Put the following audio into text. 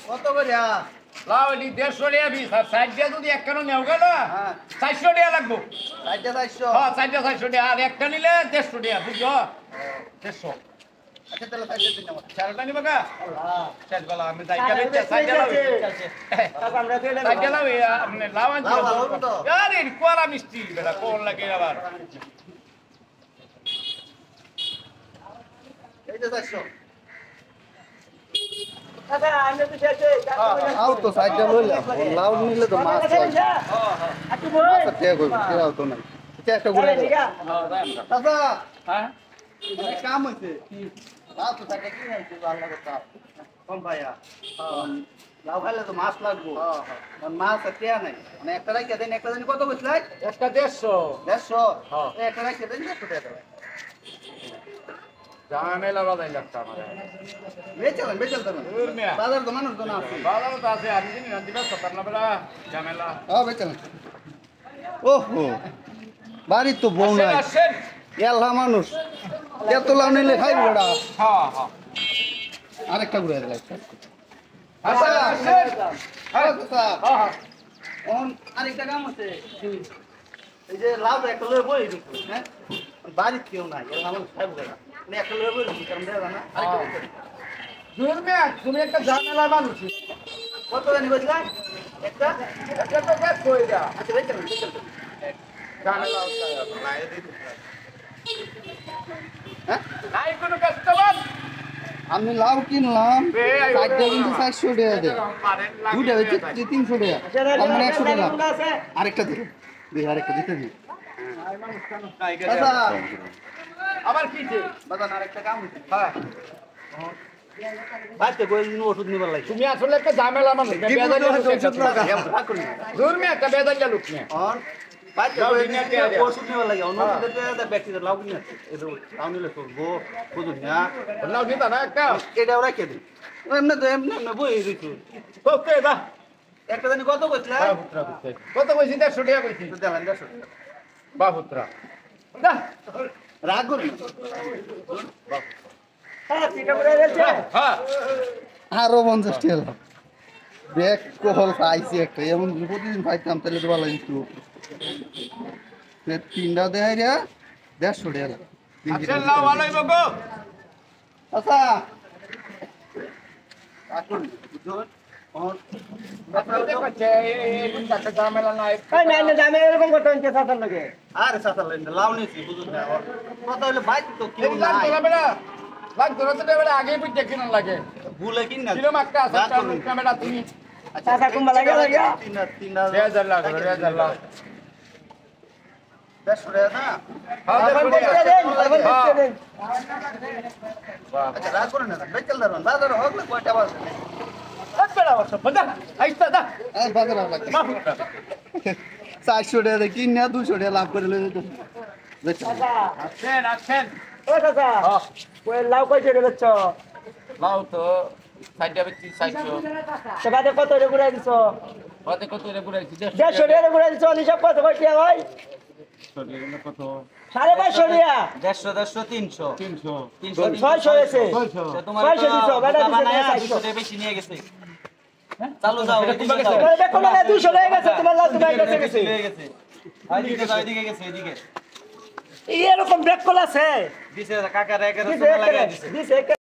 কত করে লাউ এটি 150 টাকা পিস আর সাইড দিয়ে যদি একখানো নেও গেল 400 টাকা লাগবো। 450 হ্যাঁ 450 টাকা আর একটা নিলে 150 টাকা বুঝছো 150। আচ্ছা তাহলে 450 দিন আমার চারটা নিবা কা শেষ বেলা আমি যাইকা বেচা সাইড লাউ সাইড লাউ আপনি লাউ আনছি আরে কোলা মিষ্টি বেটা কোন লাগে আবার এই যে 400 আও তো সাইডটা লইলাম লাউ নিলে তো মাছ লাগে আচ্ছা ঠিক আছে কেউ তো নাই এটা একটা ঘুরে দাদা হ্যাঁ এই কাম হইছে লাউ তো সাইডে কি হইছে ভালো কথা কম ভাইয়া লাউ খাইলে তো মাছ লাগবো মাছ আছে নাই মানে একটা রাইখা দেন একটা জানি কত কইছিল একটা 150 150 একটা রাইখা দেন 100 টাকা ঝামেলা বাজাই লাগতা আমার বেচেল তো বাজার তো মানুষ তো না আছে বাজার তো আছে আমি জানি না দিবা সকাল না বেলা ঝামেলা বেচেন ওহো বাড়ি তো বউ নাই আসেন এলা মানুষ এত লাউ নিলে খাইব বেড়া হ্যাঁ হ্যাঁ আরেকটা ঘুরে দিলাই আচ্ছা আসেন হ্যাঁ দাদা হ্যাঁ অন আরেকটা কাম আছে এই যে লাউ একটা লয়ে বই দিছি হ্যাঁ বাড়ি কেউ নাই এলা মানুষ খাইব না মানে একটা লয়ে বই দিছি কারণ দেবা না আরেকটা দূর মে তুমি একটা ঝামেলা মানুষ কত জানি কইছিলা একটা একটা তো কাজ কই যা আচ্ছা বেচেল ঝামেলা হ্যাঁ নাই কোনো কাস্টমার আমি লাউ কিনলাম সাইডটা কিন্তু 400 টাকা দে দুইটা হচ্ছে 300 টাকা আমার 100 টাকা আরেকটা দে আরেকটা দিতে দি দাদা আবার কি যে বাজান আরেকটা কাম হইছে হ্যাঁ বাইতে কইদিন ওষুধ নিবার লাগি তুমি আসলে একটা ঝামেলা মানুষ দূর মে একটা বেদাইয়া লোক মে অন বাইতে কইদিন ওষুধ নিবার লাগি অন্য ওষুধে ব্যক্তিদের লাউ কিনে এটা লাউ নিলে চলবো বুঝুন না নাও দিতা না একটা এটাও রাখে দিই এমনি বই দিছু ওকে দা একটা জানি কত কইছিলা কত কইছি 150 টাকা কইছি তো দেবেন 150 বাহুত্রা দা রাগ করি হ্যাঁ আরো 50 টাকা ব্যাগ কল পাইছি একটা এমন প্রতিদিন পাইতাম তাহলে তো ভালো হইতো তিনটা দেয় রে 150 টাকা আচ্ছা লাও ভালোই বগো আচ্ছা রাখুন বুঝুন অন ঝামেলা নাই আরে সাতাল লাউ নিছি বুঝুন না কত হইলো বাইতে তো কেউ নাই লাগতো না তো বেটা আগে বুঝতে কিনা লাগে ভুলে কিন না কিলো মাকটা আছে বেটা তুমি আচ্ছা কুম্বা লাগে 3000 লাখ 3000 লাখ 150 টাকা না আচ্ছা রাগ করেন না বেচল দারন বাজার হোক না কয়টা বাজে এই বাজার লাগবে 400 টাকা কিন না 200 টাকা লাভ করে লই যেত বেচা আসেন লাউ কইছে রে বেচ্ছ লাউ তো সাইডে বেচি 400 তো বাদে কত রে ঘুরাই দিছো বাদে কত রে ঘুরাইছি 150 টাকা ঘুরাই দিছো নিশা কত কইটিয়া ভাই কত 550 টাকা 150 300 600 এসে 600 দিছো বেটা দিছো 400 বেশি নিয়ে গেছে চালু যাও দেখো না 200 হয়ে গেছে তোমার লাউ তোমার কাছে গেছে এদিকে গেছে এদিকে এরকম ব্রেক কল আছে দিছে কাকা রে 1100 লাগাই দিছে দিছে